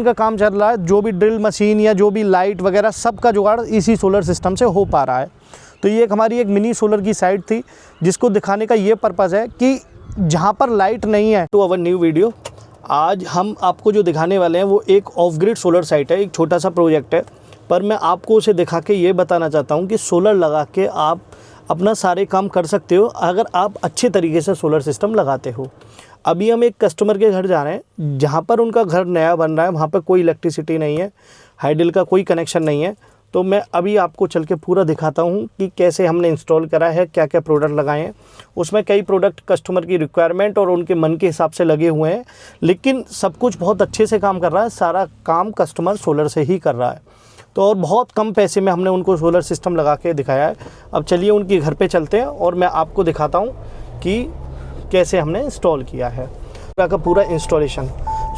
का काम चल रहा है, जो भी ड्रिल मशीन या जो भी लाइट वगैरह सब का जुगाड़ इसी सोलर सिस्टम से हो पा रहा है। तो ये हमारी एक मिनी सोलर की साइट थी जिसको दिखाने का ये पर्पज़ है कि जहाँ पर लाइट नहीं है। तो अवर न्यू वीडियो, आज हम आपको जो दिखाने वाले हैं वो एक ऑफ ग्रिड सोलर साइट है। एक छोटा सा प्रोजेक्ट है, पर मैं आपको उसे दिखा के ये बताना चाहता हूँ कि सोलर लगा के आप अपना सारे काम कर सकते हो अगर आप अच्छे तरीके से सोलर सिस्टम लगाते हो। अभी हम एक कस्टमर के घर जा रहे हैं जहाँ पर उनका घर नया बन रहा है, वहाँ पर कोई इलेक्ट्रिसिटी नहीं है, हाइडल का कोई कनेक्शन नहीं है। तो मैं अभी आपको चल के पूरा दिखाता हूँ कि कैसे हमने इंस्टॉल करा है, क्या क्या प्रोडक्ट लगाए हैं। उसमें कई प्रोडक्ट कस्टमर की रिक्वायरमेंट और उनके मन के हिसाब से लगे हुए हैं, लेकिन सब कुछ बहुत अच्छे से काम कर रहा है। सारा काम कस्टमर सोलर से ही कर रहा है। तो और बहुत कम पैसे में हमने उनको सोलर सिस्टम लगा के दिखाया है। अब चलिए उनके घर पे चलते हैं और मैं आपको दिखाता हूँ कि कैसे हमने इंस्टॉल किया है। पूरा का पूरा इंस्टॉलेशन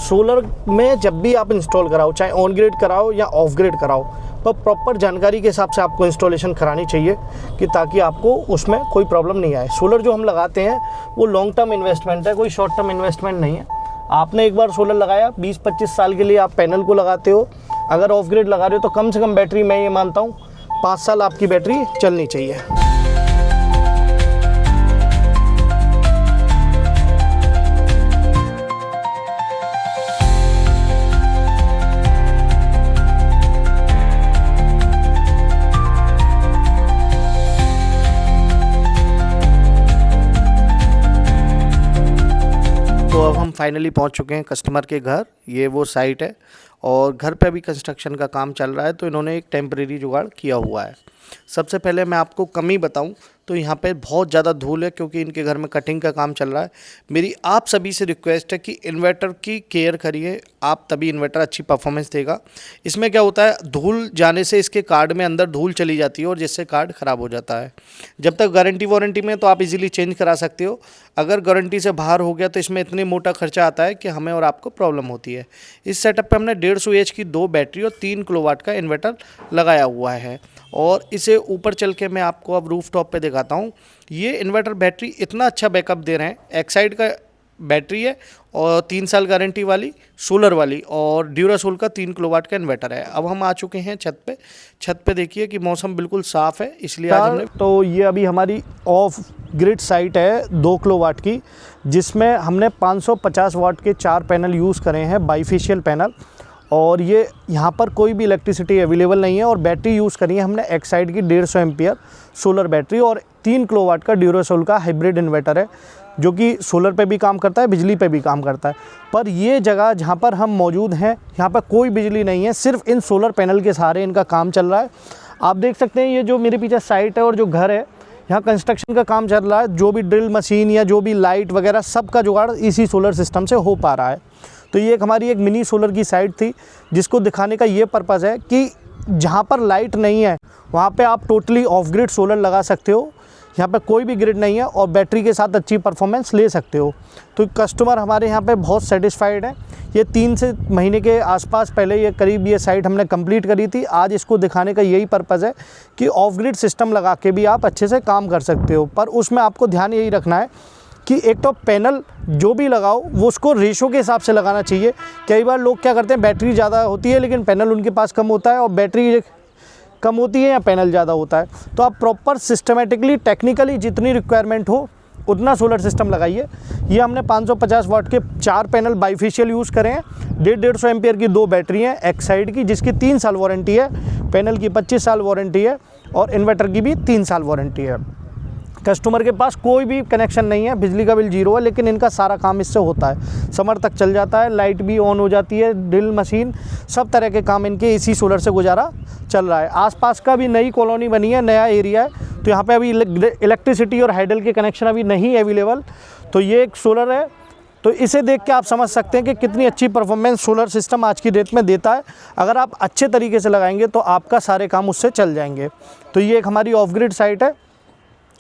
सोलर में जब भी आप इंस्टॉल कराओ, चाहे ऑन ग्रिड कराओ या ऑफ ग्रिड कराओ, तो प्रॉपर जानकारी के हिसाब से आपको इंस्टॉलेशन करानी चाहिए कि ताकि आपको उसमें कोई प्रॉब्लम नहीं आए। सोलर जो हम लगाते हैं वो लॉन्ग टर्म इन्वेस्टमेंट है, कोई शॉर्ट टर्म इन्वेस्टमेंट नहीं है। आपने एक बार सोलर लगाया, 20-25 साल के लिए आप पैनल को लगाते हो। अगर ऑफ ग्रिड लगा रहे हो तो कम से कम बैटरी, मैं ये मानता हूँ 5 साल आपकी बैटरी चलनी चाहिए। तो अब हम फाइनली पहुंच चुके हैं कस्टमर के घर। ये वो साइट है और घर पे अभी कंस्ट्रक्शन का काम चल रहा है, तो इन्होंने एक टेम्परेरी जुगाड़ किया हुआ है। सबसे पहले मैं आपको कमी बताऊं तो यहाँ पे बहुत ज़्यादा धूल है क्योंकि इनके घर में कटिंग का काम चल रहा है। मेरी आप सभी से रिक्वेस्ट है कि इन्वर्टर की केयर करिए आप, तभी इन्वर्टर अच्छी परफॉर्मेंस देगा। इसमें क्या होता है, धूल जाने से इसके कार्ड में अंदर धूल चली जाती है और जिससे कार्ड ख़राब हो जाता है। जब तक गारंटी वारंटी में तो आप इजीली चेंज करा सकते हो। अगर गारंटी से बाहर हो गया तो इसमें इतनी मोटा खर्चा आता है कि हमें और आपको प्रॉब्लम होती है। इस सेटअप पे हमने 150 एच की 2 बैटरी और 3 किलोवाट का इन्वर्टर लगाया हुआ है। और इसे ऊपर चल के मैं आपको अब रूफ टॉप पे दिखाता हूँ। ये इन्वर्टर बैटरी इतना अच्छा बैकअप दे रहे हैं। एक्साइड का बैटरी है और 3 साल गारंटी वाली सोलर वाली, और ड्यूरासोल का 3 किलोवाट का इन्वर्टर है। अब हम आ चुके हैं छत पे। छत पे देखिए कि मौसम बिल्कुल साफ़ है, इसलिए आज हमने तो ये अभी हमारी ऑफ ग्रिड साइट है 2 किलोवाट की, जिसमें हमने 550 वाट के 4 पैनल यूज़ करे हैं, बाईफेशियल पैनल। और ये यहाँ पर कोई भी इलेक्ट्रिसिटी अवेलेबल नहीं है। और बैटरी यूज़ करी है हमने एक्साइड की 150 एम्पियर सोलर बैटरी और 3 किलोवाट का ड्यूरासोल का हाइब्रिड इन्वर्टर है, जो कि सोलर पे भी काम करता है, बिजली पे भी काम करता है। पर ये जगह जहाँ पर हम मौजूद हैं, यहाँ पर कोई बिजली नहीं है, सिर्फ इन सोलर पैनल के सहारे इनका काम चल रहा है। आप देख सकते हैं ये जो मेरे पीछे साइट है और जो घर है, यहाँ कंस्ट्रक्शन का काम चल रहा है। जो भी ड्रिल मशीन या जो भी लाइट वगैरह सब का जुगाड़ इसी सोलर सिस्टम से हो पा रहा है। तो ये हमारी एक मिनी सोलर की साइट थी जिसको दिखाने का ये पर्पज़ है कि जहाँ पर लाइट नहीं है वहाँ पे आप टोटली ऑफ ग्रिड सोलर लगा सकते हो। यहाँ पे कोई भी ग्रिड नहीं है और बैटरी के साथ अच्छी परफॉर्मेंस ले सकते हो। तो कस्टमर हमारे यहाँ पे बहुत सेटिस्फाइड है। ये 3 से महीने के आसपास पहले ये करीब ये साइट हमने कंप्लीट करी थी। आज इसको दिखाने का यही पर्पज़ है कि ऑफ ग्रिड सिस्टम लगा के भी आप अच्छे से काम कर सकते हो। पर उसमें आपको ध्यान यही रखना है कि एक तो पैनल जो भी लगाओ वो उसको रेशो के हिसाब से लगाना चाहिए। कई बार लोग क्या करते हैं, बैटरी ज़्यादा होती है लेकिन पैनल उनके पास कम होता है, और बैटरी कम होती है या पैनल ज़्यादा होता है। तो आप प्रॉपर सिस्टमेटिकली टेक्निकली जितनी रिक्वायरमेंट हो उतना सोलर सिस्टम लगाइए। ये हमने 550 वाट के 4 पैनल बाईफेशियल यूज़ करे हैं। 150 एम्पियर की 2 बैटरी हैं एक्साइड की, जिसकी 3 साल वारंटी है, पैनल की 25 साल वारंटी है और इन्वर्टर की भी 3 साल वारंटी है। कस्टमर के पास कोई भी कनेक्शन नहीं है, बिजली का बिल 0 है, लेकिन इनका सारा काम इससे होता है। समर तक चल जाता है, लाइट भी ऑन हो जाती है, ड्रिल मशीन सब तरह के काम इनके इसी सोलर से गुजारा चल रहा है। आसपास का भी नई कॉलोनी बनी है, नया एरिया है, तो यहाँ पे अभी इलेक्ट्रिसिटी और हाइडल के कनेक्शन अभी नहीं अवेलेबल। तो ये एक सोलर है, तो इसे देख के आप समझ सकते हैं कि कितनी अच्छी परफॉर्मेंस सोलर सिस्टम आज की डेट में देता है। अगर आप अच्छे तरीके से लगाएंगे तो आपका सारे काम उससे चल जाएंगे। तो ये एक हमारी ऑफ ग्रिड साइट है।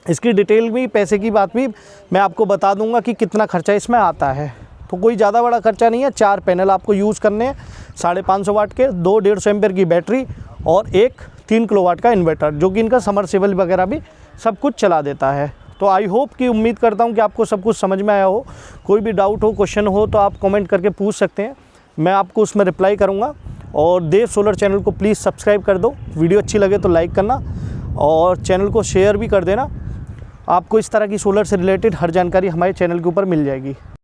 इसकी डिटेल भी, पैसे की बात भी मैं आपको बता दूंगा कि कितना खर्चा इसमें आता है। तो कोई ज़्यादा बड़ा खर्चा नहीं है। 4 पैनल आपको यूज़ करने हैं, 550 वाट के, 2 150 एम्पियर की बैटरी और एक 3 किलोवाट का इन्वर्टर, जो कि इनका समरसेबल वगैरह भी सब कुछ चला देता है। तो आई होप कि उम्मीद करता हूँ कि आपको सब कुछ समझ में आया हो। कोई भी डाउट हो, क्वेश्चन हो तो आप कमेंट करके पूछ सकते हैं। मैं आपको उसमें रिप्लाई करूँगा। और देव सोलर चैनल को प्लीज़ सब्सक्राइब कर दो, वीडियो अच्छी लगे तो लाइक करना और चैनल को शेयर भी कर देना। आपको इस तरह की सोलर से रिलेटेड हर जानकारी हमारे चैनल के ऊपर मिल जाएगी।